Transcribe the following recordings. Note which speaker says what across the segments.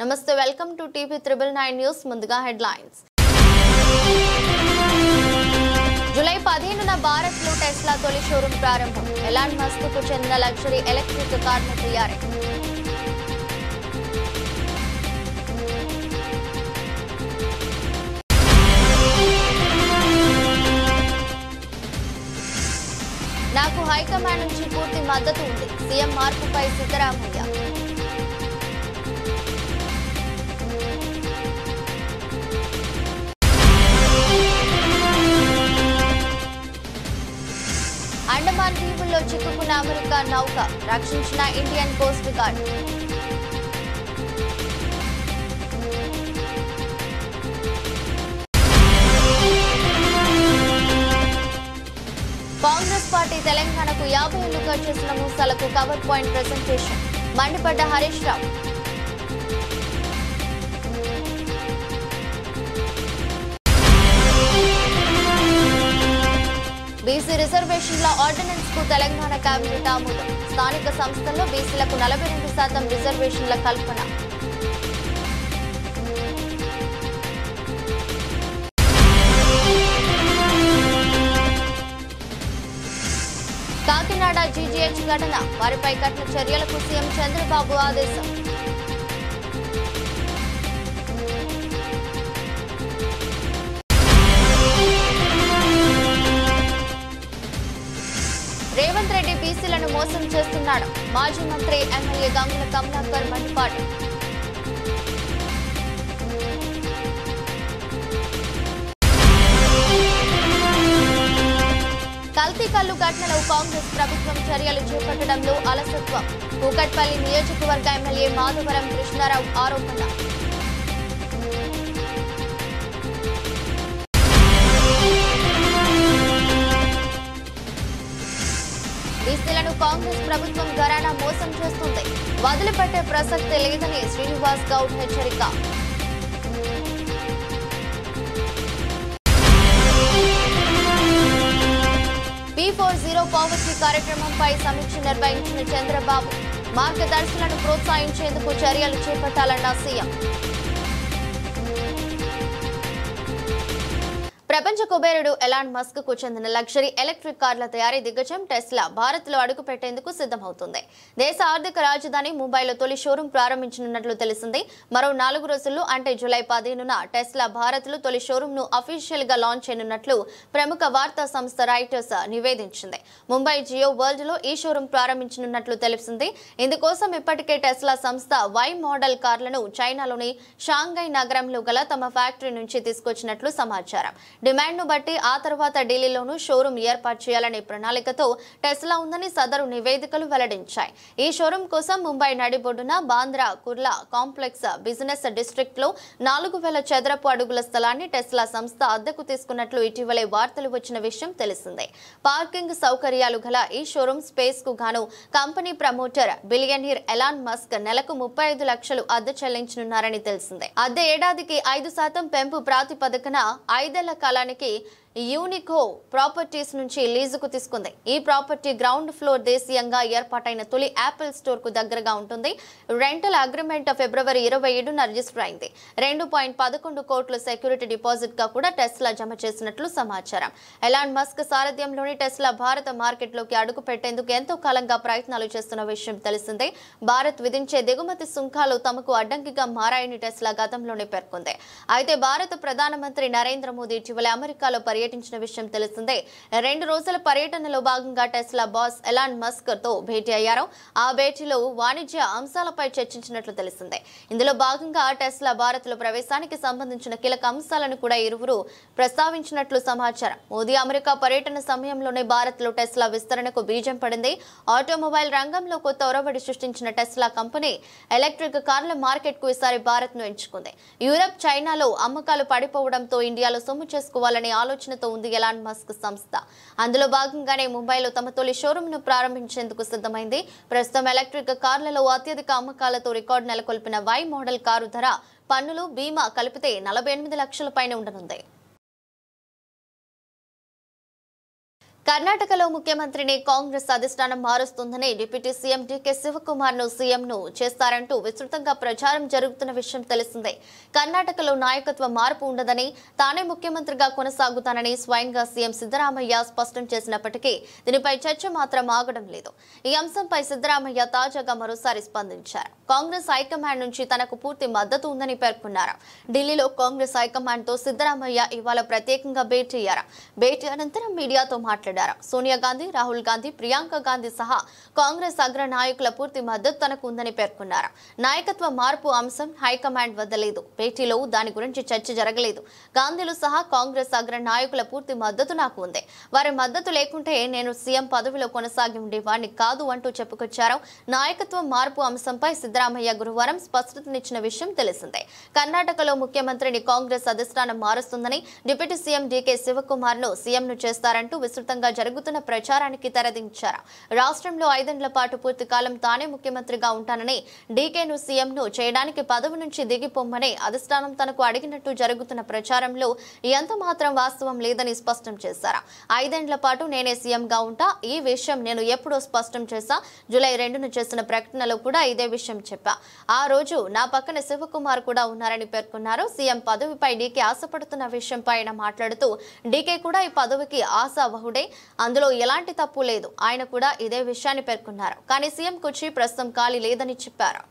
Speaker 1: నమస్తే welcome to TV 999 news ముందుగా headlines July 15న భారత్లో టెస్లా తొలి షోరూమ్ ప్రారంభం ఎలాన్ మస్క్కు చెందిన లగ్జరీ ఎలక్ట్రిక్ కార్ల తయారీ నాకు హైకమాండ్ నుంచి పూర్తి మద్దతు ఉంది సీఎం మార్పుపై సిద్ధరామయ్య అండమాన్ దీవుల్లో చిక్కుకున్న అమెరికా నౌక రక్షించిన Indian coast guard Congress party తెలంగాణకు 50 ఏళ్లు ఖర్చు చేసిన మూసాలకు cover point presentation మండిపడ్డ Harish Rao BC రిజర్వేషన్ల ఆర్డినెన్స్ కు తెలంగాణ కేబినెట్ ఆమోదం స్థానిక సంస్థల్లో బీసీలకు 42% రిజర్వేషన్ల కల్పన కాకినాడ జీజీహెచ్ ఘటన వారిపై కఠిన చర్యలకు సీఎం చంద్రబాబు ఆదేశం రేవంత్ రెడ్డి బీసీలను మోసం చేస్తున్నాడు మాజీ మంత్రి ఎమ్మెల్యే గంగుల కమలాకర్ మండిపాటు కల్తీ కల్లు ఘటనలో కాంగ్రెస్ ప్రభుత్వం చర్యలు చేపట్టడంలో అలసత్వం కూకట్పల్లి నియోజకవర్గ ఎమ్మెల్యే మాధవరం కృష్ణారావు ఆరోపణ బీసీలను కాంగ్రెస్ ప్రభుత్వం ఘరానా మోసం చేస్తుంది వదిలిపెట్టే ప్రసక్తి లేదని శ్రీనివాస్ గౌడ్ హెచ్చరిక P40 పావర్టీ కార్యక్రమంపై సమీక్ష నిర్వహించిన చంద్రబాబు మార్గదర్శులను ప్రోత్సహించేందుకు చర్యలు చేపట్టాలన్న సీఎం ప్రపంచ కుబేరుడు ఎలాన్ మస్క్ కు చెందిన లగ్జరీ ఎలక్ట్రిక్ కార్ల తయారీ దిగ్గజం టెస్లా భారత్ లో అడుగు పెట్టేందుకు సిద్ధమవుతుంది దేశ ఆర్థిక రాజధాని ముంబైలో తొలి షోరూం ప్రారంభించనున్నట్లు తెలిసింది మరో 4 రోజుల్లో అంటే జూలై 15న టెస్లా భారత్ లో తొలి షోరూం ను అఫీషియల్ గా లాంచ్ చేయనున్నట్లు ప్రముఖ వార్తా సంస్థ రాయిటర్స్ నివేదించింది ముంబై జియో వరల్డ్ లో ఈ షోరూం ప్రారంభించనున్నట్లు తెలిసింది ఇందుకోసం ఇప్పటికే టెస్లా సంస్థ వై మోడల్ కార్లను చైనాలోని షాంఘై నగరంలో గల తమ ఫ్యాక్టరీ నుంచి తీసుకొచ్చినట్లు సమాచారం డిమాండ్ ను బట్టి ఆ తర్వాత ఢిల్లీలోనూ షోరూం ఏర్పాటు చేయాలనే ప్రణాళికతో టెస్లా ఉందని సదరు నివేదికలు వెల్లడించాయి ఈ షోరూం కోసం ముంబై నడిబొడ్డున Bandra Kurla complex business district లో 4000 చదరపు అడుగుల స్థలాన్ని టెస్లా సంస్థ అద్దెకు తీసుకున్నట్లు ఇటీవలే వార్తలు వచ్చిన విషయం తెలిసిందే పార్కింగ్ సౌకర్యాలు గల ఈ షోరూం స్పేస్ కు గాను company promoter billionaire Elon Musk నెలకు 35 లక్షలు అద్దె చెల్లించనున్నారని తెలిసిందే అద్దె ఏడాదికి 5% పెంపు ప్రాతిపదికన 5 ఏళ్ల కాలానికి యూనికో ప్రాపర్టీస్ నుంచి లీజుకు తీసుకుంది ఈ ప్రాపర్టీ గ్రౌండ్ ఫ్లోర్ దేశీయంగా ఏర్పాటైన తొలి యాపిల్ స్టోర్ కు దగ్గరగా ఉంటుంది రెంటల్ అగ్రిమెంట్ ఫిబ్రవరి 27న రిజిస్టర్ అయింది 2.11 కోట్ల సెక్యూరిటీ డిపాజిట్ గా కూడా టెస్లా జమ చేసినట్లు సమాచారం ఎలాన్ మస్క్ సారథ్యంలోని టెస్లా భారత మార్కెట్ లోకి అడుగు పెట్టేందుకు ఎంతో కాలంగా ప్రయత్నాలు చేస్తున్న విషయం తెలిసిందే భారత్ విధించే దిగుమతి సుంకాలు తమకు అడ్డంకిగా మారాయని టెస్లా గతంలోనే పేర్కొంది అయితే భారత ప్రధానమంత్రి నరేంద్ర మోదీ ఇటీవల అమెరికాలో పర్యటించిన విషయం తెలిసిందే 2 రోజుల పర్యటనలో భాగంగా టెస్లా బాస్ ఎలాన్ మస్క్ తో భేటీ అయ్యారు ఆ భేటీలో వాణిజ్య అంశాలపై చర్చించినట్లు తెలిసిందే ఇందులో భాగంగా టెస్లా భారత్ లో ప్రవేశానికి సంబంధించిన కీలక అంశాలను కూడా ఇరువురు ప్రస్తావించినట్లు సమాచారం మోదీ అమెరికా పర్యటన సమయంలోనే భారత్ లో టెస్లా విస్తరణకు బీజం పడింది ఆటోమొబైల్ రంగంలో కొత్త ఒరవడి సృష్టించిన టెస్లా కంపెనీ ఎలక్ట్రిక్ కార్ల మార్కెట్ కు ఈసారి భారత్ ను ఎంచుకుంది యూరప్ చైనాలో అమ్మకాలు పడిపోవడంతో ఇండియాలో సొమ్ము చేసుకోవాలనే ఆలోచన ఉంది ఎలాన్ మస్క్ సంస్థ అందులో భాగంగానే ముంబైలో తమ తొలి షోరూం ను ప్రారంభించేందుకు సిద్ధమైంది ప్రస్తుతం ఎలక్ట్రిక్ కార్లలో అత్యధిక అమ్మకాలతో రికార్డు నెలకొల్పిన వై మోడల్ కారు ధర పన్నులు బీమా కలిపితే 48 లక్షల పైన ఉండనుంది కర్ణాటకలో ముఖ్యమంత్రిని కాంగ్రెస్ అధిష్టానం మారుస్తుందని డిప్యూటీ సీఎం డీకే శివకుమార్ ను సీఎంను చేస్తారంటూ విస్తృతంగా ప్రచారం జరుగుతున్న విషయం తెలిసిందే. కర్ణాటకలో నాయకత్వ మార్పు ఉండదని, తానే ముఖ్యమంత్రిగా కొనసాగుతానని స్వయంగా సీఎం సిద్ధరామయ్య స్పష్టం చేసినప్పటికీ దీనిపై చర్చ మాత్రం ఆగడం లేదు. ఈ అంశంపై సిద్ధరామయ్య తాజాగా మరోసారి స్పందించారు. కాంగ్రెస్ హైకమాండ్ నుంచి తనకు పూర్తి మద్దతు ఉందని పేర్కొన్నారు. ఢిల్లీలో కాంగ్రెస్ హైకమాండ్ తో సిద్ధరామయ్య ఇవాళ ప్రత్యేకంగా భేటీ అయ్యారు. భేటీ అనంతరం మీడియాతో మాట్లాడారు. సోనియా గాంధీ, రాహుల్ గాంధీ, ప్రియాంక గాంధీ సహా కాంగ్రెస్ అగ్ర నాయకుల పూర్తి మద్దతు తనకు ఉందని పేర్కొన్నారు. నాయకత్వ మార్పు అంశం హైకమాండ్ వద్ద లేదు. భేటీలో దాని గురించి చర్చ జరగలేదు. గాంధీలు సహా కాంగ్రెస్ అగ్ర నాయకుల పూర్తి మద్దతు నాకు ఉంది. వారి మద్దతు లేకుంటే నేను సీఎం పదవిలో కొనసాగి ఉండేవాడిని కాదు అంటూ చెప్పుకొచ్చారు. నాయకత్వ మార్పు అంశంపై సిద్ధరామయ్య గురువారం స్పష్టతనిచ్చిన విషయం తెలిసిందే. కర్ణాటకలో ముఖ్యమంత్రిని కాంగ్రెస్ అధిష్టానం మారుస్తుందని, డిప్యూటీ సీఎం డీకే శివకుమార్ ను సీఎంను చేస్తారంటూ విస్తృతంగా జరుగుతున్న ప్రచారానికి తెరదించారు. రాష్ట్రంలో 5 ఏళ్ల పాటు పూర్తి కాలం తానే ముఖ్యమంత్రిగా ఉంటానని, డీకేను సీఎంను చేయడానికి పదవి నుంచి దిగిపోమ్మని అధిష్టానం తనకు అడిగినట్టు జరుగుతున్న ప్రచారంలో ఎంత మాత్రం వాస్తవం లేదని స్పష్టం చేశారు. 5 ఏళ్ల పాటు నేనే సీఎంగా ఉంటా, ఈ విషయం నేను ఎప్పుడో స్పష్టం చేశా. జూలై 2న చేసిన ప్రకటనలో కూడా ఇదే విషయం చెప్పా. ఆ రోజు నా పక్కన శివకుమార్ కూడా ఉన్నారని పేర్కొన్నారు. సీఎం పదవిపై డీకే ఆశపడుతున్న విషయంపై ఆయన మాట్లాడుతూ, డీకే కూడా ఈ పదవికి ఆశావహుడే, అందులో ఎలాంటి తప్పు లేదు. ఆయన కూడా ఇదే విషయాన్ని పేర్కొన్నారు. కానీ సీఎం కుర్చీ ప్రస్తుతం ఖాళీ లేదని చెప్పారు.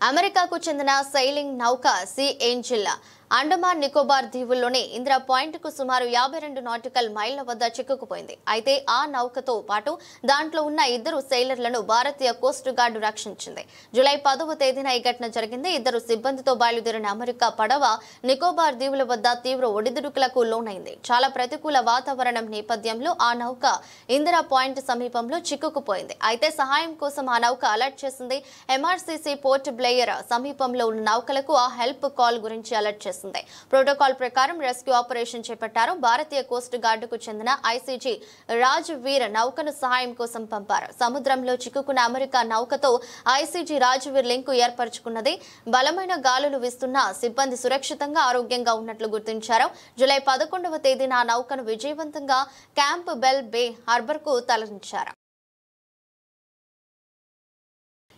Speaker 1: అమెరికాకు చెందిన సైలింగ్ నౌక సీ ఏంజిల్ అండమాన్ నికోబార్ దీవుల్లోని ఇందిరా పాయింట్ కు సుమారు 52 నాటికల్ మైళ్ల వద్ద చిక్కుకుపోయింది. అయితే ఆ నౌకతో పాటు దాంట్లో ఉన్న 2 సెయిలర్లను భారతీయ కోస్ట్ గార్డు రక్షించింది. జూలై 10వ తేదీన ఈ ఘటన జరిగింది. 2 సిబ్బందితో బయలుదేరిన అమెరికా పడవ నికోబార్ దీవుల వద్ద తీవ్ర ఒడిదుడుకులకు లోనైంది. చాలా ప్రతికూల వాతావరణం నేపథ్యంలో ఆ నౌక ఇందిరా పాయింట్ సమీపంలో చిక్కుకుపోయింది. అయితే సహాయం కోసం ఆ నౌక అలర్ట్ చేసింది. ఎంఆర్సీసీ పోర్ట్ బ్లెయిర్ సమీపంలో ఉన్న నౌకలకు ఆ హెల్ప్ కాల్ గురించి అలర్ట్ చేసింది. ప్రోటోకాల్ ప్రకారం రెస్క్యూ ఆపరేషన్ చేపట్టారు. భారతీయ కోస్ట్ గార్డుకు చెందిన ఐసీజీ రాజ్ వీర్ నౌకను సహాయం కోసం పంపారు. సముద్రంలో చిక్కుకున్న అమెరికా నౌకతో ఐసీజీ రాజ్ వీర్ లింకు ఏర్పరచుకున్నది. బలమైన గాలులు వీస్తున్న సిబ్బంది సురక్షితంగా, ఆరోగ్యంగా ఉన్నట్లు గుర్తించారు. జూలై 11వ తేదీన ఆ నౌకను విజయవంతంగా క్యాంప్ బెల్ బే హార్బర్ కు తరలించారు.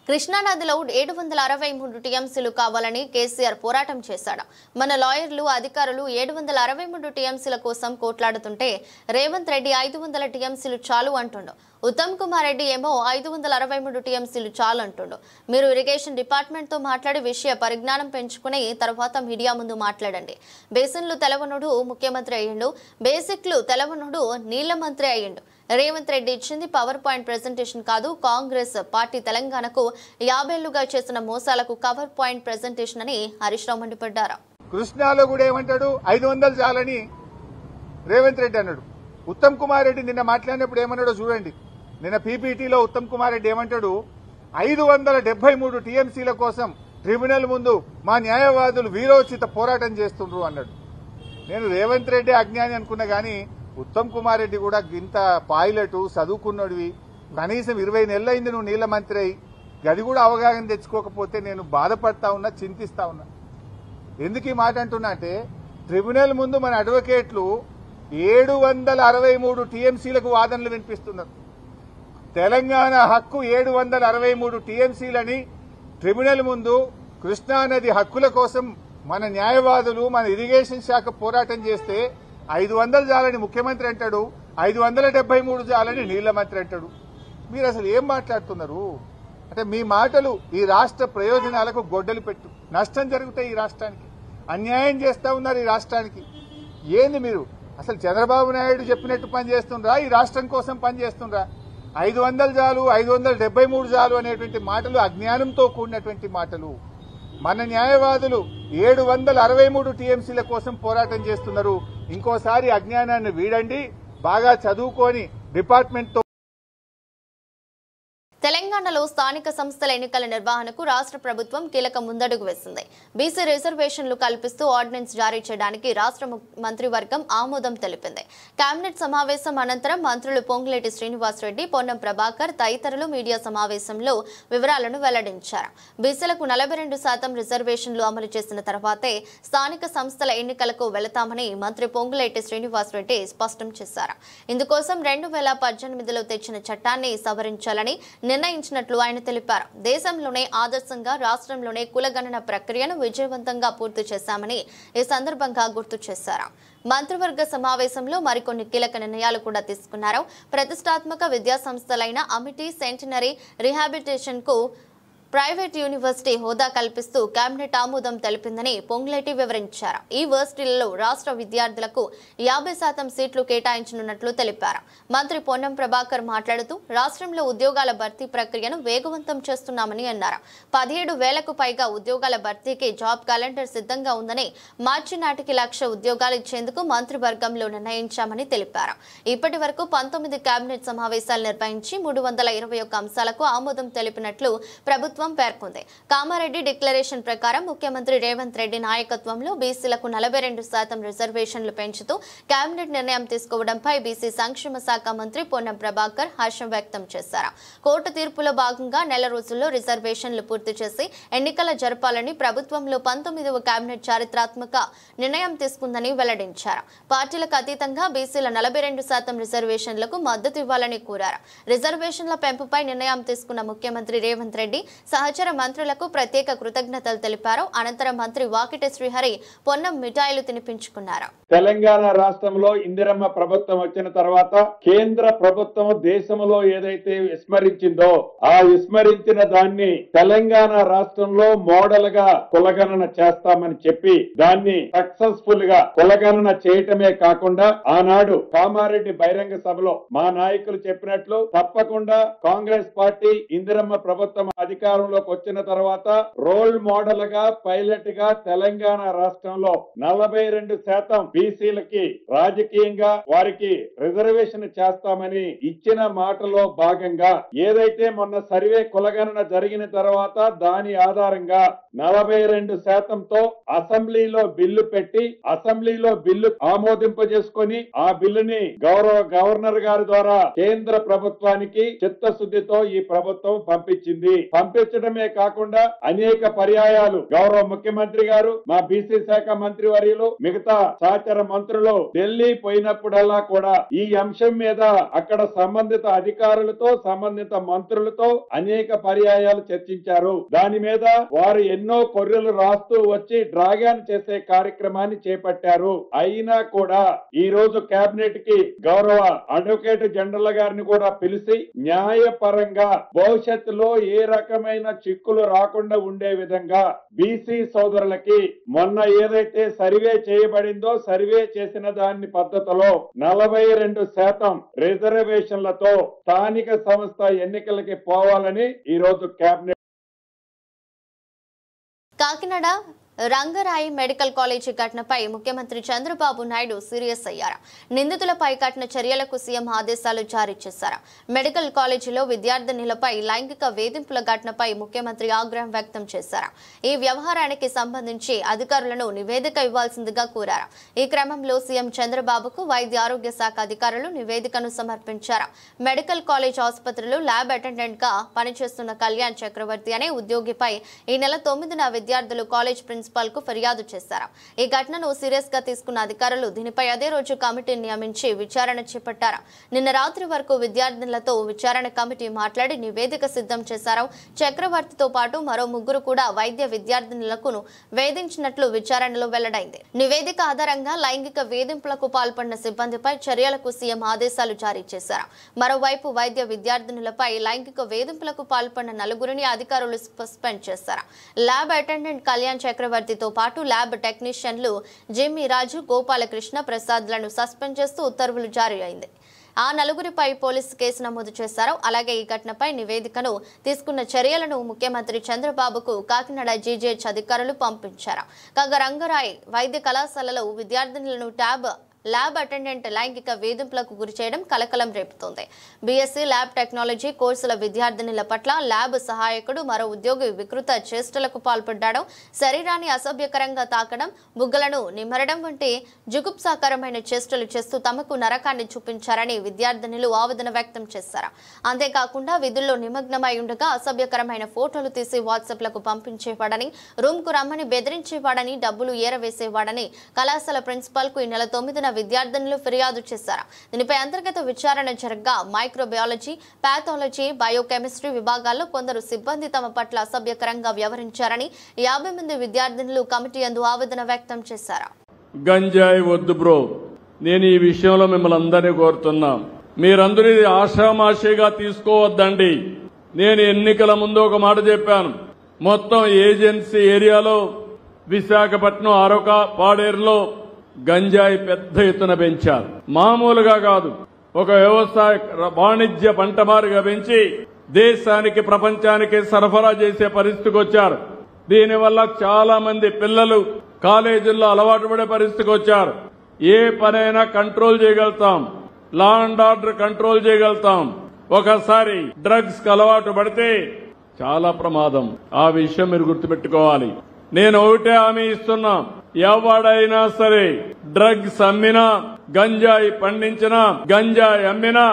Speaker 1: కృష్ణానదిలో 763 టీఎంసీలు కావాలని కేసీఆర్ పోరాటం చేశాడు. మన లాయర్లు, అధికారులు 763 టీఎంసీల కోసం కోట్లాడుతుంటే రేవంత్ రెడ్డి 500 టీఎంసీలు చాలు అంటుండు. ఉత్తమ్ కుమార్ రెడ్డి ఏమో 563 టీఎంసీలు చాలు అంటుండు. మీరు ఇరిగేషన్ డిపార్ట్మెంట్ తో మాట్లాడి విషయ పరిజ్ఞానం పెంచుకుని తర్వాత మీడియా ముందు మాట్లాడండి. బేసిన్లు తెలవనుడు ముఖ్యమంత్రి అయ్యిండు, బేసిక్లు తెలవనుడు నీళ్ల మంత్రి అయ్యిండు. రేవంత్ రెడ్డి ఇచ్చింది పవర్ పాయింట్ ప్రెజెంటేషన్ కాదు. కాంగ్రెస్ పార్టీ తెలంగాణకు 50 ఏళ్లుగా చేసిన మోసాలకు కవర్ పాయింట్ ప్రెజెంటేషన్ అని హరీష్ రావు మండిపడ్డారు.
Speaker 2: కృష్ణాలో కూడా ఏమంటాడు 500 చాలని రేవంత్ రెడ్డి అన్నాడు. ఉత్తమ్ కుమార్ రెడ్డి నిన్న మాట్లాడినప్పుడు ఏమన్నాడో చూడండి. నిన్న పీపీటీలో ఉత్తమ్ కుమార్ రెడ్డి ఏమంటాడు, 573 టీఎంసీల కోసం ట్రిబ్యునల్ ముందు మా న్యాయవాదులు వీరోచిత పోరాటం చేస్తుండ్రు అన్నాడు. నేను రేవంత్ రెడ్డి అజ్ఞాని అనుకున్నా గానీ ఉత్తమ్ కుమార్ రెడ్డి కూడా ఇంత పైలట్ చదువుకున్నడివి, కనీసం 20 నెలలైంది నువ్వు నీళ్ల మంత్రి అయి, గది కూడా అవగాహన తెచ్చుకోకపోతే నేను బాధపడతా ఉన్నా, చింతిస్తా ఉన్నా. ఎందుకు ఈ మాట అంటున్నా అంటే, ట్రిబ్యునల్ ముందు మన అడ్వకేట్లు 763 టీఎంసీలకు వాదనలు వినిపిస్తున్నారు. తెలంగాణ హక్కు 763 టీఎంసీలని ట్రిబ్యునల్ ముందు కృష్ణానది హక్కుల కోసం మన న్యాయవాదులు, మన ఇరిగేషన్ శాఖ పోరాటం చేస్తే 500 చాలని ముఖ్యమంత్రి అంటాడు, 573 చాలని నీళ్ల మంత్రి అంటాడు. మీరు అసలు ఏం మాట్లాడుతున్నారు? అంటే మీ మాటలు ఈ రాష్ట్ర ప్రయోజనాలకు గొడ్డలు పెట్టు, నష్టం జరుగుతాయి ఈ రాష్ట్రానికి, అన్యాయం చేస్తా ఉన్నారు ఈ రాష్ట్రానికి. ఏంది మీరు అసలు చంద్రబాబు నాయుడు చెప్పినట్టు పనిచేస్తుండ్రా, ఈ రాష్ట్రం కోసం పనిచేస్తుండ్రా? 500 చాలు, 573 చాలు అనేటువంటి మాటలు అజ్ఞానంతో కూడినటువంటి మాటలు. మన న్యాయవాదులు 763 టీఎంసీల కోసం పోరాటం చేస్తున్నారు. ఇంకోసారి అజ్ఞానాన్ని వీడండి, బాగా చదువుకొని డిపార్ట్మెంట్ తో.
Speaker 1: తెలంగాణ తెలంగాణలో స్థానిక సంస్థల ఎన్నికల నిర్వహణకు రాష్ట్ర ప్రభుత్వం కీలక ముందడుగు వేసింది. బీసీ రిజర్వేషన్లు కల్పిస్తూ ఆర్డినెన్స్ జారీ చేయడానికి రాష్ట్ర మంత్రివర్గం ఆమోదం తెలిపింది. కేబినెట్ సమావేశం అనంతరం మంత్రులు పొంగులేటి శ్రీనివాసరెడ్డి, పొన్నం ప్రభాకర్ తదితరులు మీడియా సమావేశంలో వివరాలను వెల్లడించారు. బీసీలకు 42% రిజర్వేషన్లు అమలు చేసిన తర్వాతే స్థానిక సంస్థల ఎన్నికలకు వెళతామని మంత్రి పొంగులేటి శ్రీనివాసరెడ్డి స్పష్టం చేశారు. ఇందుకోసం 2018లో తెచ్చిన చట్టాన్ని సవరించాలని నిర్ణయించినట్లు ఆయన తెలిపారు. దేశంలోనే ఆదర్శంగా రాష్ట్రంలోనే కులగణన ప్రక్రియను విజయవంతంగా పూర్తి చేశామని ఈ సందర్భంగా గుర్తు చేశారు. మంత్రివర్గ సమావేశంలో మరికొన్ని కీలక నిర్ణయాలు కూడా తీసుకున్నారు. ప్రతిష్టాత్మక విద్యా సంస్థలైన అమిటీ, సెంటినరీ రిహాబిలిటేషన్ కు ప్రైవేట్ యూనివర్సిటీ హోదా కల్పిస్తూ కేబినెట్ ఆమోదం తెలిపిందని పొంగులేటి వివరించారు. ఈ యూనివర్సిటీలలో రాష్ట్ర విద్యార్థులకు 50% సీట్లు కేటాయించనున్నట్లు తెలిపారు. మంత్రి పొన్నం ప్రభాకర్ మాట్లాడుతూ రాష్ట్రంలో ఉద్యోగాల భర్తీ ప్రక్రియను వేగవంతం చేస్తున్నామని అన్నారు. 17,000కు పైగా ఉద్యోగాల భర్తీకి జాబ్ క్యాలెండర్ సిద్ధంగా ఉందని, మార్చి నాటికి 1,00,000 ఉద్యోగాలు ఇచ్చేందుకు మంత్రివర్గంలో నిర్ణయించామని తెలిపారు. ఇప్పటి వరకు 19 కేబినెట్ సమావేశాలు నిర్వహించి 321 అంశాలకు ఆమోదం తెలిపినట్లు ప్రభుత్వం పేర్కొంది. కామారెడ్డి డిక్లరేషన్ ప్రకారం ముఖ్యమంత్రి రేవంత్ రెడ్డి నాయకత్వంలో బీసీలకు 42% రిజర్వేషన్లు పెంచుతూ కేబినెట్ నిర్ణయం తీసుకోవడంపై బీసీ సంక్షేమ శాఖ మంత్రి పొన్నం ప్రభాకర్ హర్షం వ్యక్తం చేశారు. కోర్టు తీర్పులో భాగంగా నెల రోజుల్లో రిజర్వేషన్లు పూర్తి చేసి ఎన్నికల జరపాలని ప్రభుత్వంలో 19వ కేబినెట్ చారిత్రాత్మక నిర్ణయం తీసుకుందని వెల్లడించారు. పార్టీలకు అతీతంగా బీసీల 42% రిజర్వేషన్లకు మద్దతు ఇవ్వాలని కోరారు. రిజర్వేషన్ల పెంపుపై నిర్ణయం తీసుకున్న ముఖ్యమంత్రి రేవంత్ రెడ్డి సహచర మంత్రులకు ప్రత్యేక కృతజ్ఞతలు తెలిపారు. అనంతరం మంత్రి వాకిటి శ్రీహరి పొన్నం మిఠాయిలు తినిపించుకున్నారు.
Speaker 3: తెలంగాణ రాష్ట్రంలో ఇందిరమ్మ ప్రభుత్వం వచ్చిన తర్వాత కేంద్ర ప్రభుత్వం దేశంలో ఏదైతే విస్మరించిందో ఆ విస్మరించిన దాన్ని తెలంగాణ రాష్ట్రంలో మోడల్ గా కులగణన చేస్తామని చెప్పి దాన్ని సక్సెస్ఫుల్ గా కులగణన చేయటమే కాకుండా ఆనాడు కామారెడ్డి బహిరంగ సభలో మా నాయకులు చెప్పినట్లు తప్పకుండా కాంగ్రెస్ పార్టీ ఇందిరమ్మ ప్రభుత్వం అధికారంలోకి వచ్చిన తర్వాత రోల్ మోడల్ గా పైలట్ గా తెలంగాణ రాష్ట్రంలో 42% బీసీలకి రాజకీయంగా వారికి రిజర్వేషన్ చేస్తామని ఇచ్చిన మాటలో భాగంగా ఏదైతే మొన్న సర్వే కులగణన జరిగిన తర్వాత దాని ఆధారంగా 42%తో అసెంబ్లీలో బిల్లు పెట్టి అసెంబ్లీలో బిల్లు ఆమోదింపజేసుకొని ఆ బిల్లుని గౌరవ గవర్నర్ గారి ద్వారా కేంద్ర ప్రభుత్వానికి చిత్తశుద్ధితో ఈ ప్రభుత్వం పంపించడమే కాకుండా అనేక పర్యాయాలు గౌరవ ముఖ్యమంత్రి గారు, మా బీసీ శాఖ మంత్రి వర్యులు, మిగతా సహచర మంత్రులు ఢిల్లీ పోయినప్పుడల్లా కూడా ఈ అంశం మీద అక్కడ సంబంధిత అధికారులతో సంబంధిత మంత్రులతో అనేక పర్యాయాలు చర్చించారు. దాని మీద వారు ఎన్నో కొర్రెలు రాస్తూ వచ్చి డ్రాగన్ చేసే కార్యక్రమాన్ని చేపట్టారు. అయినా కూడా ఈ రోజు కేబినెట్ కి గౌరవ అడ్వకేట్ జనరల్ గారిని కూడా పిలిచి న్యాయపరంగా భవిష్యత్తులో ఏ రకమైన చిక్కులు రాకుండా ఉండే విధంగా బీసీ సోదరులకి మొన్న ఏదైతే సర్వే చేయబడిందో సర్వే చేసిన దాని పద్ధతిలో 42% రిజర్వేషన్లతో స్థానిక సంస్థ ఎన్నికలకి పోవాలని ఈ రోజు కేబినెట్.
Speaker 1: కాకినాడ రంగరాయి మెడికల్ కాలేజీ ఘటనపై ముఖ్యమంత్రి చంద్రబాబు నాయుడు సీరియస్ అయ్యారు. నిందితులపై కఠిన చర్యలకు సీఎం ఆదేశాలు జారీ చేశారు. మెడికల్ కాలేజీలో విద్యార్థినులపై లైంగిక వేధింపుల ఘటనపై ముఖ్యమంత్రి ఆగ్రహం వ్యక్తం చేశారు. ఈ వ్యవహారానికి సంబంధించి అధికారులను నివేదిక ఇవ్వాల్సిందిగా కోరారు. ఈ క్రమంలో సీఎం చంద్రబాబుకు వైద్య ఆరోగ్య శాఖ అధికారులు నివేదికను సమర్పించారు. మెడికల్ కాలేజ్ ఆసుపత్రిలో ల్యాబ్ అటెండెంట్ గా పనిచేస్తున్న కళ్యాణ్ చక్రవర్తి అనే ఉద్యోగిపై ఈ నెల 9న విద్యార్థులు కాలేజ్ ప్రిన్సిపల్ కు ఫిర్యాదు చేశారు. ఈ ఘటనను సీరియస్ గా తీసుకున్న అధికారులు దీనిపై అదే రోజు కమిటీని నియమించి విచారణ చేపట్టారు. నిన్న రాత్రి వరకు విద్యార్థులతో విచారణ కమిటీ మాట్లాడి నివేదిక సిద్ధం చేశారు. చక్రవర్తితో పాటు మరో 3 కూడా వైద్య విద్యార్థినులకు వేధించినట్లు విచారణలో వెల్లడైంది. నివేదిక ఆధారంగా లైంగిక వేధింపులకు పాల్పడిన సిబ్బందిపై చర్యలకు సీఎం ఆదేశాలు జారీ చేశారు. మరోవైపు వైద్య విద్యార్థినులపై లైంగిక వేధింపులకు పాల్పడిన 4గురిని అధికారులు సస్పెండ్ చేశారు. ల్యాబ్ అటెండెంట్ కళ్యాణ్ చక్రవర్తితో పాటు ల్యాబ్ టెక్నీషియన్లు జిమ్మి రాజు, గోపాలకృష్ణ ప్రసాద్లను సస్పెండ్ చేస్తూ ఉత్తర్వులు జారీ అయింది. ఆ 4గురిపై పోలీసు కేసు నమోదు చేశారు. అలాగే ఈ ఘటనపై నివేదికను తీసుకున్న చర్యలను ముఖ్యమంత్రి చంద్రబాబుకు కాకినాడ జీజీహెచ్ అధికారులు పంపించారు. కాగా రంగరాయ్ వైద్య కళాశాలలో విద్యార్థినులను ట్యాబ్ ల్యాబ్ అటెండెంట్ లైంగిక వేధింపులకు గురి చేయడం కలకలం రేపుతోంది. బీఎస్సీ ల్యాబ్ టెక్నాలజీ కోర్సుల విద్యార్థినుల పట్ల ల్యాబ్ సహాయకుడు మరో ఉద్యోగి వికృత చేష్టలకు పాల్పడ్డాడు. శరీరాన్ని అసభ్యకరంగా తాకడం, బుగ్గలను నిమరడం వంటి జుగుప్సాకరమైన చేష్టలు చేస్తూ తమకు నరకాన్ని చూపించారని విద్యార్థినులు ఆవేదన వ్యక్తం చేశారు. అంతేకాకుండా విధుల్లో నిమగ్నమై ఉండగా అసభ్యకరమైన ఫోటోలు తీసి వాట్సాప్లకు పంపించేవాడని, రూమ్కు రమ్మని బెదిరించేవాడని, డబ్బులు ఏరవేసేవాడని కళాశాల ప్రిన్సిపాల్ కు ఈ నెల 9న విద్యార్థినులు ఫిర్యాదు చేశారు. దీనిపై అంతర్గత విచారణ జరగగా మైక్రోబయాలజీ, పాథాలజీ, బయోకెమిస్ట్రీ విభాగాల్లో కొందరు సిబ్బంది తమ పట్ల అసభ్యకరంగా వ్యవహరించారని 50 మంది విద్యార్థినులు కమిటీ యందు ఆవేదన వ్యక్తం చేశారు.
Speaker 4: గంజాయి వద్దు బ్రో, నేను ఈ విషయంలో మిమ్మల్ని అందరినీ కోరుతున్నా, మీరందరూ ఇది ఆషామాషిగా తీసుకోవద్దండి. నేను ఎన్నికల ముందు ఒక మాట చెప్పాను. మొత్తం ఏజెన్సీ ఏరియాలో విశాఖపట్నం, అరొక, పాడేరులో గంజాయి పెద్ద ఎత్తున పెంచారు. మామూలుగా కాదు, ఒక వ్యవసాయ వాణిజ్య పంటమారుగా పెంచి దేశానికి, ప్రపంచానికి సరఫరా చేసే పరిస్థితికి వచ్చారు. దీనివల్ల చాలా మంది పిల్లలు కాలేజీల్లో అలవాటు పడే పరిస్థితికి వచ్చారు. ఏ పనైనా కంట్రోల్ చేయగలుగుతాం, లా అండ్ ఆర్డర్ కంట్రోల్ చేయగలుగుతాం. ఒకసారి డ్రగ్స్ కి అలవాటు పడితే చాలా ప్రమాదం. ఆ విషయం మీరు గుర్తుపెట్టుకోవాలి. నేను ఒకటే హామీ ఇస్తున్నా, ఎవడైనా సరే డ్రగ్స్ అమ్మినా, గంజాయి పండించినా, గంజాయి అమ్మినా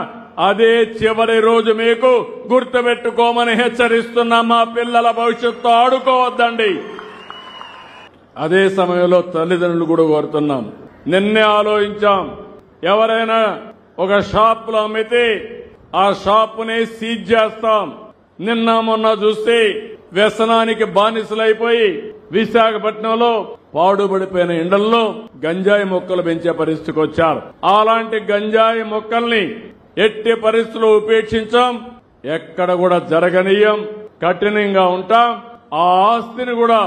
Speaker 4: అదే చివరి రోజు మీకు గుర్తుపెట్టుకోమని హెచ్చరిస్తున్నా. మా పిల్లల భవిష్యత్తు ఆడుకోవద్దండి. అదే సమయంలో తల్లిదండ్రులు కూడా కోరుతున్నాం. నిన్నే ఆలోచించాం, ఎవరైనా ఒక షాపులో అమ్మితే ఆ షాపుని సీజ్ చేస్తాం. నిన్న మొన్న చూస్తే వ్యసనానికి బానిసలైపోయి విశాఖపట్నంలో పాడుబడిపోయిన ఎండల్లో గంజాయి మొక్కలు పెంచే పరిస్థితికి వచ్చారు. అలాంటి గంజాయి మొక్కల్ని ఎట్టి పరిస్థితుల్లో ఉపేక్షించాం, ఎక్కడ కూడా జరగనీయం, కఠినంగా ఉంటాం. ఆ ఆస్తిని కూడా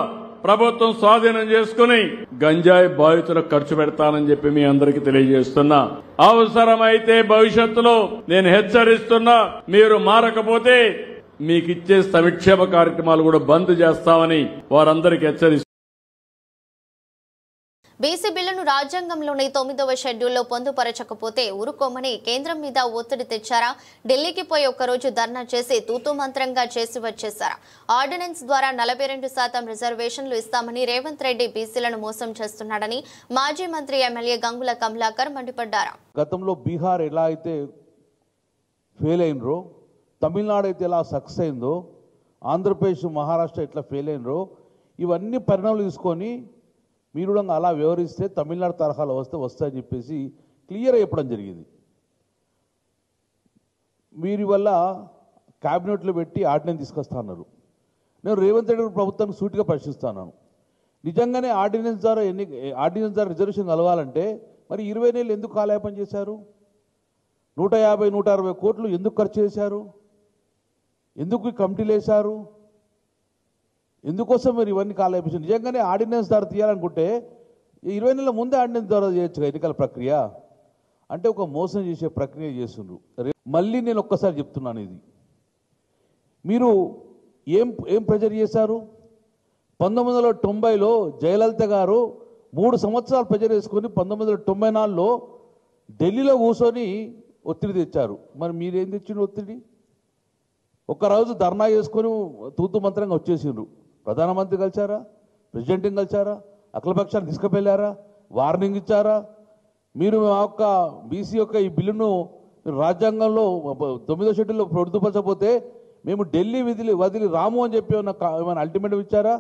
Speaker 4: ప్రభుత్వం స్వాధీనం చేసుకుని గంజాయి బాధితులకు ఖర్చు పెడతానని చెప్పి మీ అందరికీ తెలియజేస్తున్నా. అవసరమైతే భవిష్యత్తులో నేను హెచ్చరిస్తున్నా, మీరు మారకపోతే మీకు ఇచ్చే సంక్షేమ కార్యక్రమాలు కూడా బంద్ చేస్తామని వారందరికీ హెచ్చరిస్తున్నారు.
Speaker 1: బీసీ బిల్లును రాజ్యాంగంలోని 9వ షెడ్యూల్లో పొందుపరచకపోతే ఊరుకోమని కేంద్రం మీద ఒత్తిడి తెచ్చారా? ఢిల్లీకి పోయి ఒక్కరోజు ధర్నా చేసి తూతూ మంత్రంగా చేసి వచ్చేశారా? ఆర్డినెన్స్ ద్వారా 42% రిజర్వేషన్లు ఇస్తామని రేవంత్ రెడ్డి బీసీలను మోసం చేస్తున్నాడని మాజీ మంత్రి ఎమ్మెల్యే గంగుల కమలాకర్ మండిపడ్డారు.
Speaker 5: గతంలో బీహార్ ఎలా అయితే ఫెయిల్ అయినరో, తమిళనాడు అయితే ఎలా సక్సెస్ అయిందో, ఆంధ్రప్రదేశ్, మహారాష్ట్ర ఎట్లా ఫెయిల్ అయినరో, ఇవన్నీ పరిణామాలు తీసుకొని మీరు అలా వ్యవహరిస్తే తమిళనాడు తరహాలో వస్తాయని చెప్పేసి క్లియర్గా చెప్పడం జరిగింది. వీరి వల్ల క్యాబినెట్లో పెట్టి ఆర్డినెన్స్ తీసుకొస్తా అన్నారు. నేను రేవంత్ రెడ్డి ప్రభుత్వాన్ని సూటిగా ప్రశ్నిస్తున్నాను. నిజంగానే ఆర్డినెన్స్ ద్వారా రిజర్వేషన్ కలగాలంటే మరి 20 నెలలు ఎందుకు కాలయాపన చేశారు? 150-160 కోట్లు ఎందుకు ఖర్చు చేశారు? ఎందుకు కమిటీలు వేశారు? ఎందుకోసం మీరు ఇవన్నీ కాలేపించారు? నిజంగానే ఆర్డినెన్స్ ద్వారా తీయాలనుకుంటే 20 నెలల ముందే ఆర్డినెన్స్ ద్వారా చేయొచ్చు ఎన్నికల ప్రక్రియ. అంటే ఒక మోసం చేసే ప్రక్రియ చేస్తుండ్రు. మళ్ళీ నేను ఒక్కసారి చెప్తున్నాను, ఇది మీరు ఏం ప్రెజర్ చేశారు? 1990లో జయలలిత గారు 3 సంవత్సరాలు ప్రెజర్ వేసుకొని 1994లో ఢిల్లీలో కూర్చొని ఒత్తిడి తెచ్చారు. మరి మీరేం తెచ్చిండ్రు ఒత్తిడి? ఒక్కరోజు ధర్నా చేసుకొని తూతు మంత్రంగా వచ్చేసిండ్రు. ప్రధానమంత్రి కలిశారా? ప్రెసిడెంట్ని కలిశారా? అఖిలపక్షాన్ని తీసుకువెళ్ళారా? వార్నింగ్ ఇచ్చారా? మీరు మా యొక్క బీసీ యొక్క ఈ బిల్లును రాజ్యాంగంలో 9వ షెడ్యూల్లో పొందుపరచకపోతే మేము ఢిల్లీ వదిలి రాము అని చెప్పి ఏమైనా అల్టిమేటం ఇచ్చారా?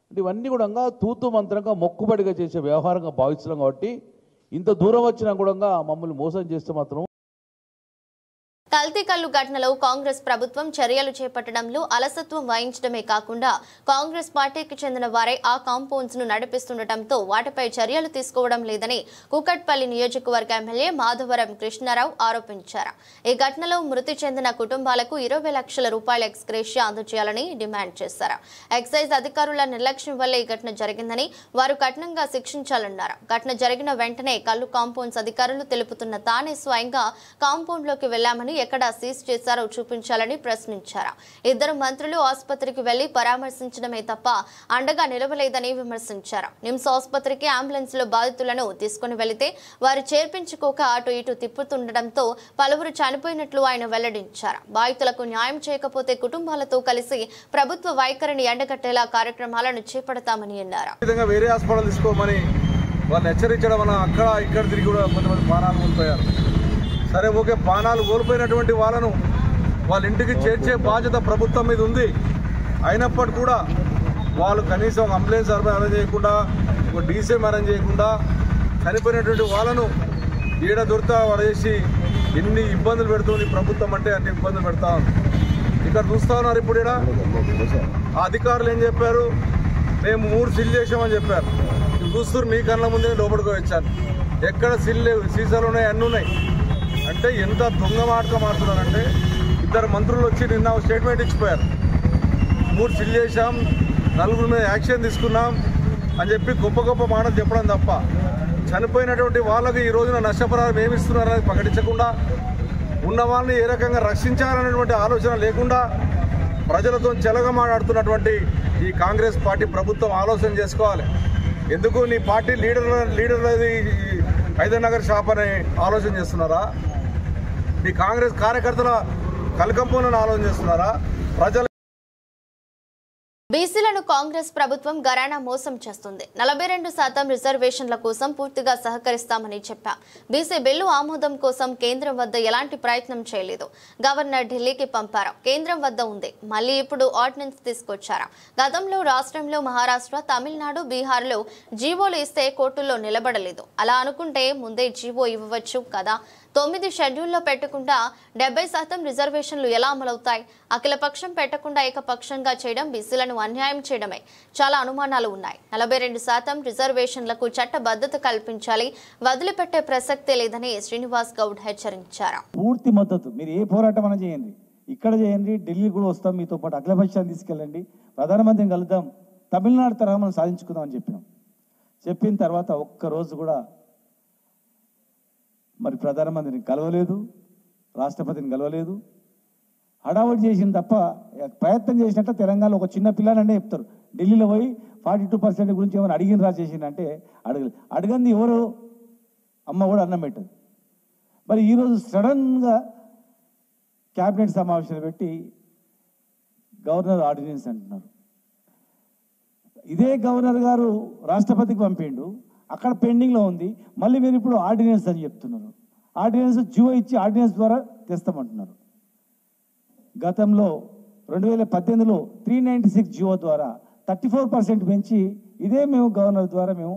Speaker 5: అంటే ఇవన్నీ కూడా తూతు మంత్రంగా మొక్కుబడిగా చేసే వ్యవహారంగా భావిస్తున్నాం. కాబట్టి ఇంత దూరం వచ్చినా కూడా మమ్మల్ని మోసం చేస్తే మాత్రం.
Speaker 1: కల్తీ కల్లు ఘటనలో కాంగ్రెస్ ప్రభుత్వం చర్యలు చేపట్టడంలో అలసత్వం వహించడమే కాకుండా కాంగ్రెస్ పార్టీకి చెందిన వారే ఆ కాంపౌండ్స్ ను నడిపిస్తుండటంతో వాటిపై చర్యలు తీసుకోవడం లేదని కూకట్పల్లి నియోజకవర్గ ఎమ్మెల్యే మాధవరం కృష్ణారావు ఆరోపించారు. ఈ ఘటనలో మృతి చెందిన కుటుంబాలకు 20 లక్షల రూపాయల ఎక్స్గ్రేషియా అందజేయాలని డిమాండ్ చేశారు. ఎక్సైజ్ అధికారుల నిర్లక్ష్యం వల్ల ఈ ఘటన జరిగిందని, వారు కఠినంగా శిక్షించాలన్నారు. ఘటన జరిగిన వెంటనే కల్లు కాంపౌండ్స్ అధికారులు తెలుపుతున్న తానే స్వయంగా కాంపౌండ్ లోకి వెళ్లామని ఎక్కడ సీజ్ చేశారో చూపించాలని ప్రశ్నించారు. ఇద్దరు మంత్రులు ఆసుపత్రికి వెళ్లి పరామర్శించడమే తప్ప అండగా నిలవలేదని విమర్శించారు. నిమ్స్ ఆసుపత్రికి అంబులెన్స్ లో బాధితులను తీసుకుని వెళితే వారు చేర్పించుకోక అటు ఇటు తిప్పుతుండటంతో పలువురు చనిపోయినట్లు ఆయన వెల్లడించారు. బాధితులకు న్యాయం చేయకపోతే కుటుంబాలతో కలిసి ప్రభుత్వ వైఖరిని ఎండగట్టేలా కార్యక్రమాలను చేపడతామని అన్నారు.
Speaker 6: వేరే హాస్పిటల్ తీసుకోమని వాళ్ళు హెచ్చరించడం వల్ల అక్కడ ఇక్కడ తిరిగి కూడా కొంతమంది ప్రాణాలు కోల్పోయారు. సరే ఓకే, ప్రాణాలు కోల్పోయినటువంటి వాళ్ళను వాళ్ళ ఇంటికి చేర్చే బాధ్యత ప్రభుత్వం మీద ఉంది. అయినప్పటికీ కూడా వాళ్ళు కనీసం అంబులెన్స్ అరేంజ్ చేయకుండా, ఒక డీసీఎం అరేంజ్ చేయకుండా చనిపోయినటువంటి వాళ్ళను ఈడ దొరితా పడేసి ఎన్ని ఇబ్బందులు పెడుతుంది ప్రభుత్వం అంటే అన్ని ఇబ్బందులు పెడతా ఉంది. ఇక్కడ చూస్తా ఉన్నారు. ఇప్పుడు ఈడ ఆ అధికారులు ఏం చెప్పారు, మేము 3 సిల్ చేసామని చెప్పారు. చూస్తారు మీ కళ్ళ ముందే లోపలికి వచ్చాను. ఎక్కడ సిల్ లేవు, సీసాలు ఉన్నాయి, అన్నీ ఉన్నాయి. అంటే ఎంత దొంగ మాటగా మారుతున్నారంటే, ఇద్దరు మంత్రులు వచ్చి నిన్న స్టేట్మెంట్ ఇచ్చిపోయారు. 3 సిల్ చేశాం, 4 మీద యాక్షన్ తీసుకున్నాం అని చెప్పి గొప్ప గొప్ప మాటలు చెప్పడం తప్ప చనిపోయినటువంటి వాళ్ళకి ఈ రోజున నష్టపరిహారం ఏమి ఇస్తున్నారనేది ప్రకటించకుండా, ఉన్న వాళ్ళని ఏ రకంగా రక్షించాలనేటువంటి ఆలోచన లేకుండా ప్రజలతో చెలగమాడుతున్నటువంటి ఈ కాంగ్రెస్ పార్టీ ప్రభుత్వం ఆలోచన చేసుకోవాలి. ఎందుకు నీ పార్టీ లీడర్ హైదర్నగర్ షాప్ అని ఆలోచన చేస్తున్నారా? నీ కాంగ్రెస్ కార్యకర్తల కలకంపులను ఆలోచన చేస్తున్నారా? ప్రజల
Speaker 1: బీసీలను కాంగ్రెస్ ప్రభుత్వం గరానా మోసం చేస్తుంది. 42% రిజర్వేషన్ల కోసం పూర్తిగా సహకరిస్తామని చెప్పా. బీసీ బిల్లు ఆమోదం కోసం కేంద్రం వద్ద ఎలాంటి ప్రయత్నం చేయలేదు. గవర్నర్ ఢిల్లీకి పంపారు, కేంద్రం వద్ద ఉంది. మళ్ళీ ఇప్పుడు ఆర్డినెన్స్ తీసుకొచ్చారు. గతంలో రాష్ట్రంలో మహారాష్ట్ర, తమిళనాడు, బీహార్లో జీవోలు ఇస్తే కోర్టుల్లో నిలబడలేదు. అలా అనుకుంటే ముందే జీవో ఇవ్వవచ్చు కదా. 9 షెడ్యూల్లో పెట్టకుండా 70% రిజర్వేషన్లు ఎలా అమలవుతాయి? అఖిలపక్షం పెట్టకుండా ఏకపక్షంగా చేయడం బీసీలను అన్యాయం చేయడమే. చాలా అనుమానాలు ఉన్నాయి. 42% రిజర్వేషన్లకు చట్టబద్ధత కల్పించాలి, వదిలిపెట్టే ప్రసక్తే లేదని శ్రీనివాస్ గౌడ్ హెచ్చరించారు.
Speaker 7: పూర్తి మద్దతు. మీరు ఏ పోరాటం అయినా చేయండి, ఇక్కడ చేయండి, ఢిల్లీ కూడా వస్తాం, మీతో పాటు అఖిలపక్షాన్ని తీసుకెళ్ళండి, ప్రధానమంత్రిని కలుద్దాం, తమిళనాడు తరహా మనం సాధించుకుందాం అని చెప్పినాం. చెప్పిన తర్వాత ఒక్కరోజు కూడా మరి ప్రధానమంత్రిని కలవలేదు, రాష్ట్రపతిని కలవలేదు. హడావుడి చేసింది తప్ప ప్రయత్నం చేసినట్టు తెలంగాణలో ఒక చిన్న పిల్లానంటే చెప్తారు. ఢిల్లీలో పోయి 42% గురించి ఏమైనా అడిగిన చేసిందంటే అడగంది ఎవరు? అమ్మ కూడా అన్నం పెట్టదు. మరి ఈరోజు సడన్గా క్యాబినెట్ సమావేశాలు పెట్టి గవర్నర్ ఆర్డినెన్స్ అంటున్నారు. ఇదే గవర్నర్ గారు రాష్ట్రపతికి పంపిండు, అక్కడ పెండింగ్లో ఉంది. మళ్ళీ మీరు ఇప్పుడు ఆర్డినెన్స్ అని చెప్తున్నారు. ఆర్డినెన్స్ జియో ఇచ్చి ఆర్డినెన్స్ ద్వారా తెస్తామంటున్నారు. గతంలో 2018లో 396 జియో ద్వారా 34% పెంచి ఇదే మేము గవర్నర్ ద్వారా మేము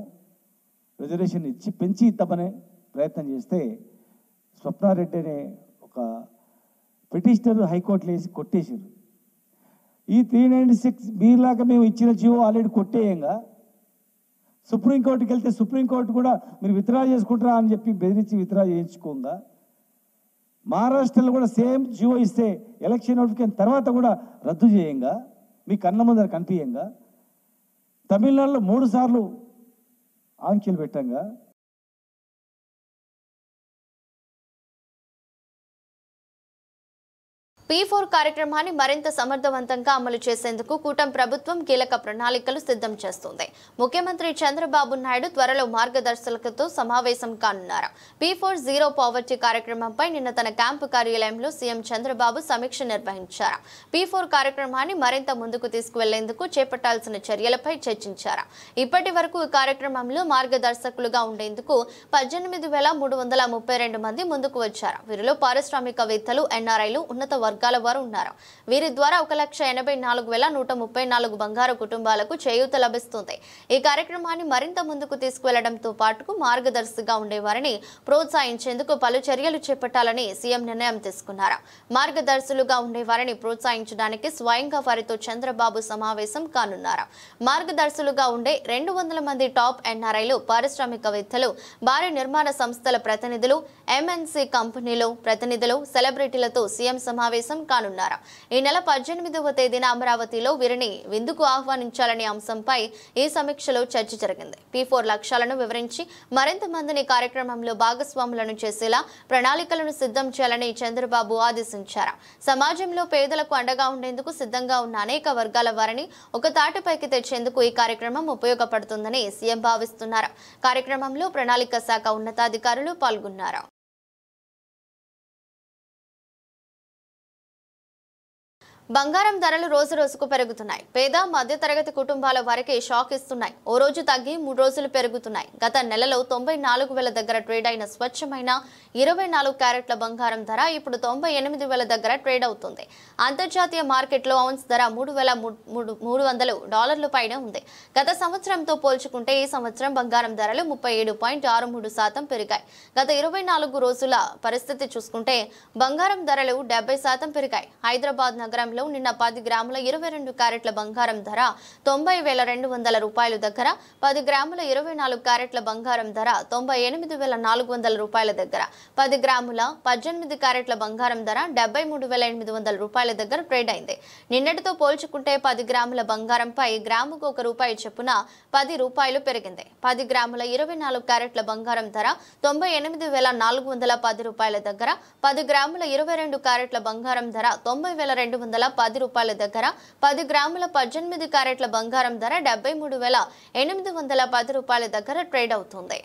Speaker 7: రిజర్వేషన్ ఇచ్చి పెంచి ఇద్దామనే ప్రయత్నం చేస్తే స్వప్నారెడ్డి అనే ఒక పిటిషనర్ హైకోర్టులో వేసి కొట్టేశారు. ఈ 396 మీలాగా మేము ఇచ్చిన జియో ఆల్రెడీ కొట్టేయంగా సుప్రీంకోర్టుకి వెళ్తే సుప్రీంకోర్టు కూడా మీరు విత్డ్రా చేసుకుంటారా అని చెప్పి బెదిరించి విత్డ్రా చేయించుకోగా, మహారాష్ట్రలో కూడా సేమ్ జియో ఇస్తే ఎలక్షన్ నోటిఫికేషన్ తర్వాత కూడా రద్దు చేయంగా, మీ కన్న ముందర కనిపించంగా, తమిళనాడులో 3 సార్లు ఆంక్షలు పెట్టంగా,
Speaker 1: P4 కార్యక్రమాన్ని మరింత సమర్థవంతంగా అమలు చేసేందుకు కూటమి ప్రభుత్వం కీలక ప్రణాళికలు సిద్ధం చేస్తుంది. ముఖ్యమంత్రి చంద్రబాబు నాయుడు త్వరలో మార్గదర్శకులతో సమావేశం కానున్నారు. P4 జీరో పావర్టీ కార్యక్రమంపై నిన్న తన క్యాంపు కార్యాలయంలో సీఎం చంద్రబాబు సమీక్ష నిర్వహించారు. P4 కార్యక్రమాన్ని మరింత ముందుకు తీసుకువెళ్లేందుకు చేపట్టాల్సిన చర్యలపై చర్చించారు. ఇప్పటి వరకు ఈ కార్యక్రమంలో మార్గదర్శకులుగా ఉండేందుకు 18,332 మంది ముందుకు వచ్చారు. వీరిలో పారిశ్రామికవేత్తలు, ఎన్ఆర్ఐలు, ఉన్నత వర్గాల వారు ఉన్నారు. వీరి ద్వారా 1,84,134 బంగారు కుటుంబాలకు చేయూత లభిస్తుంది. ఈ కార్యక్రమాన్ని మరింత ముందుకు తీసుకువెళ్లడంతో పాటు మార్గదర్శిగా ఉండేవారిని ప్రోత్సహించేందుకు పలు చర్యలు చేపట్టాలని సీఎం నిర్ణయం తీసుకున్నారు. మార్గదర్శులుగా ఉండేవారిని ప్రోత్సహించడానికి స్వయంగా వారితో చంద్రబాబు సమావేశం కానున్నారు. మార్గదర్శులుగా ఉండే 200 మంది టాప్ ఎన్ఆర్ఐలు, పారిశ్రామికవేత్తలు, భారీ నిర్మాణ సంస్థల ప్రతినిధులు, ఎంఎన్సీ కంపెనీలు ప్రతినిధులు, సెలబ్రిటీలతో సీఎం సమావేశం సమావేశం కానున్నారు. ఈ నెల 18వ తేదీన అమరావతిలో వీరిని విందుకు ఆహ్వానించాలనే అంశంపై ఈ సమీక్షలో చర్చ జరిగింది. P4 లక్ష్యాలను వివరించి మరింత మందిని కార్యక్రమంలో భాగస్వాములను చేసేలా ప్రణాళికలను సిద్ధం చేయాలని చంద్రబాబు ఆదేశించారు. సమాజంలో పేదలకు అండగా ఉండేందుకు సిద్ధంగా ఉన్న అనేక వర్గాల వారిని ఒక తాటిపైకి తెచ్చేందుకు ఈ కార్యక్రమం ఉపయోగపడుతుందని సీఎం భావిస్తున్నారు. కార్యక్రమంలో ప్రణాళిక శాఖ ఉన్నతాధికారులు పాల్గొన్నారు. బంగారం ధరలు రోజు రోజుకు పెరుగుతున్నాయి. పేద మధ్యతరగతి కుటుంబాల వారికి షాక్ ఇస్తున్నాయి. ఓ రోజు తగ్గి 3 రోజులు పెరుగుతున్నాయి. గత నెలలో 94,000 దగ్గర ట్రేడ్ అయిన స్వచ్ఛమైన 24 క్యారెట్ల బంగారం ధర ఇప్పుడు 98,000 దగ్గర ట్రేడ్ అవుతుంది. అంతర్జాతీయ మార్కెట్లో ఔన్స్ ధర $3,300 పైన ఉంది. గత సంవత్సరంతో పోల్చుకుంటే ఈ సంవత్సరం బంగారం ధరలు 37.63% పెరిగాయి. గత 24 రోజుల పరిస్థితి చూసుకుంటే బంగారం ధరలు 70% పెరిగాయి. హైదరాబాద్ నగరం నిన్న 10 గ్రాముల 22 క్యారెట్ల బంగారం ధర $90,200 దగ్గర, 10 గ్రాముల 24 క్యారెట్ల బంగారం ధర $98,400 దగ్గర, 10 గ్రాముల 18 క్యారెట్ల బంగారం ధర $73,800 దగ్గర ట్రేడ్ అయింది. నిన్నటితో పోల్చుకుంటే 10 గ్రాముల బంగారంపై గ్రాముకు ₹1 చొప్పున ₹10 పెరిగింది. 10 గ్రాముల 24 క్యారెట్ల బంగారం ధర $98,410 దగ్గర, 10 గ్రాముల 22 క్యారెట్ల బంగారం ధర $90,210 దగ్గర, 10 గ్రాముల 18 క్యారెట్ల బంగారం ధర $73,810 దగ్గర ట్రేడ్ అవుతుంది.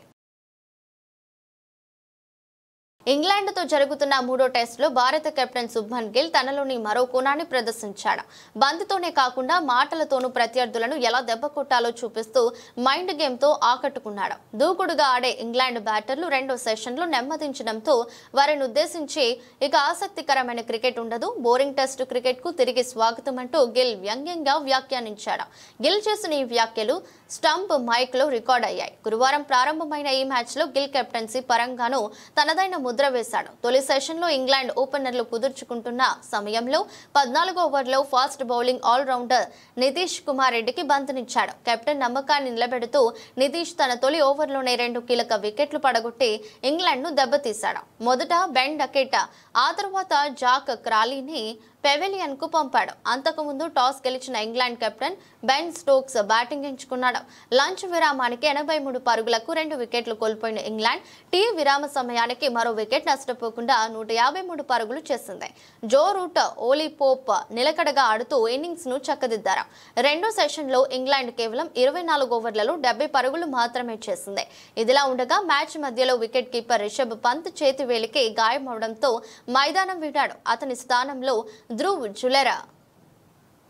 Speaker 1: ఇంగ్లాండ్తో జరుగుతున్న 3వ టెస్టులో భారత కెప్టెన్ శుభ్మన్ గిల్ తనలోని మరో కోణాన్ని ప్రదర్శించాడు. బంతితోనే కాకుండా మాటలతోనూ ప్రత్యర్థులను ఎలా దెబ్బ కొట్టాలో చూపిస్తూ మైండ్ గేమ్తో ఆకట్టుకున్నాడు. దూకుడుగా ఆడే ఇంగ్లాండ్ బ్యాటర్లు 2వ సెషన్లో నెమ్మదించడంతో వారిని ఉద్దేశించి ఇక ఆసక్తికరమైన క్రికెట్ ఉండదు, బోరింగ్ టెస్టు క్రికెట్కు తిరిగి స్వాగతం అంటూ గిల్ వ్యంగ్యంగా వ్యాఖ్యానించాడు. గిల్ చేసిన ఈ వ్యాఖ్యలు స్టంప్ మైక్లో రికార్డ్ అయ్యాయి. గురువారం ప్రారంభమైన ఈ మ్యాచ్లో గిల్ కెప్టెన్సీ పరంగానూ తనదైన ముద్ర వేశాడు. తొలి సెషన్లో ఇంగ్లాండ్ ఓపెనర్లు కుదుర్చుకుంటున్న సమయంలో 14వ ఓవర్లో fast bowling allrounder Nitish Kumar రెడ్డికి బంతినిచ్చాడు. కెప్టెన్ నమ్మకాన్ని నిలబెడుతూ నితీష్ తన తొలి ఓవర్లోనే 2 కీలక వికెట్లు పడగొట్టి ఇంగ్లాండ్ను దెబ్బతీశాడు. మొదట బెన్ డకెట్, ఆ తర్వాత జాక్ క్రాలీని పెవిలియన్ కు పంపాడు. అంతకుముందు టాస్ గెలిచిన England captain Ben Stokes batting ఎంచుకున్నాడు. లంచ్ విరామానికి 83 పరుగులకు 2 వికెట్లు కోల్పోయిన ఇంగ్లాండ్ టీ విరామ సమయానికి మరో వికెట్ నష్టపోకుండా 153 పరుగులు చేసింది. జో రూట్, ఓలీ పోప్ నిలకడగా ఆడుతూ ఇన్నింగ్స్ ను చక్కదిద్దారు. 2వ సెషన్లో ఇంగ్లాండ్ కేవలం 24 ఓవర్లలో 70 పరుగులు మాత్రమే చేసింది. ఇదిలా ఉండగా మ్యాచ్ మధ్యలో వికెట్ కీపర్ రిషబ్ పంత్ చేతి వేలికి గాయమవడంతో మైదానం వీడాడు. అతని స్థానంలో ధ్రువ్ జులెరా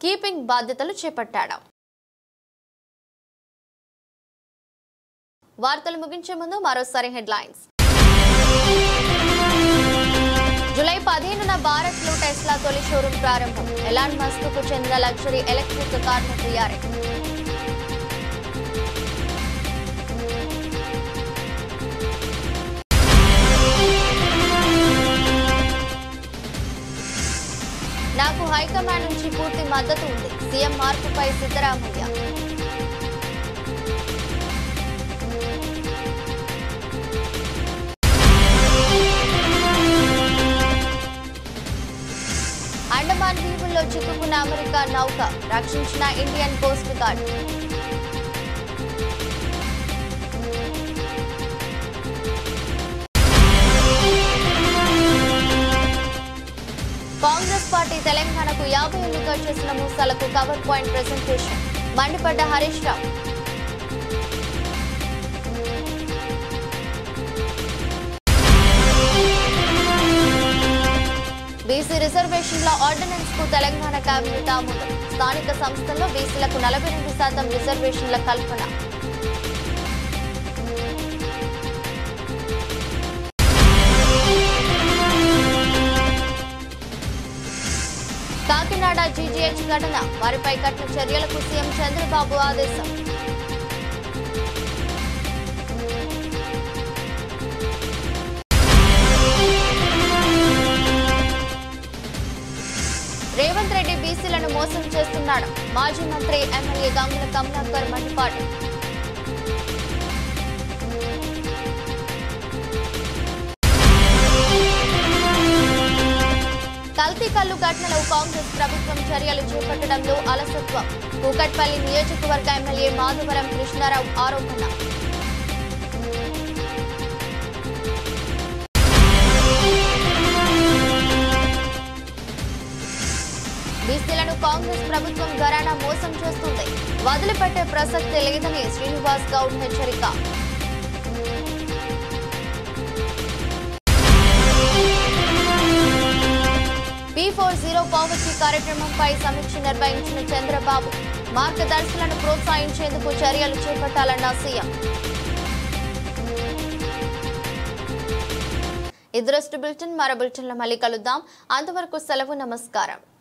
Speaker 1: కీపింగ్ బాధ్యతలు చేపట్టాడు. వార్తలు ముగించే ముందు మరోసారి హెడ్లైన్స్. జూలై 15న భారత్లో టెస్లా తొలి షోరూం ప్రారంభం. ఎలాన్ మస్క్ కు చెందిన లగ్జరీ ఎలక్ట్రిక్ కార్ల తయారీ. నాకు హైకమాండ్ నుంచి పూర్తి మద్దతు ఉంది. సీఎం మార్పుపై సిద్ధరామయ్య. అండమాన్ దీవుల్లో చిక్కుకున్న అమెరికా నౌక రక్షించిన Indian coast guard. Congress party తెలంగాణకు 50 ఏళ్లుగా చేసిన మోసాలకు cover point presentation. మండిపడ్డ Harish Rao. BC రిజర్వేషన్ల ఆర్డినెన్స్ కు తెలంగాణ కేబినెట్ ఆమోదం. స్థానిక సంస్థల్లో బీసీలకు 42% రిజర్వేషన్ల కల్పన. కాకినాడ జీజీహెచ్ ఘటన, వారిపై కఠిన చర్యలకు సీఎం చంద్రబాబు ఆదేశం. రేవంత్ రెడ్డి బీసీలను మోసం చేస్తున్నాడు. మాజీ మంత్రి ఎమ్మెల్యే గంగుల కమలాకర్ మండిపాటు. కల్తీ కల్లు ఘటనలో కాంగ్రెస్ ప్రభుత్వం చర్యలు చేపట్టడంలో అలసత్వం. కూకట్పల్లి నియోజకవర్గ ఎమ్మెల్యే మాధవరం కృష్ణారావు ఆరోపణ. బీసీలను కాంగ్రెస్ ప్రభుత్వం ఘరానా మోసం చేస్తుంది. వదిలిపెట్టే ప్రసక్తి లేదని శ్రీనివాస్ గౌడ్ హెచ్చరిక. P40 పావర్టీ కార్యక్రమంపై సమీక్ష నిర్వహించిన చంద్రబాబు మార్గదర్శులను ప్రోత్సహించేందుకు చర్యలు చేపట్టాలన్న సీఎం. ఇది దృష్టి బులెటిన్. మరో బులెటిన్లో మళ్ళీ కలుద్దాం. అంతవరకు సెలవు. నమస్కారం.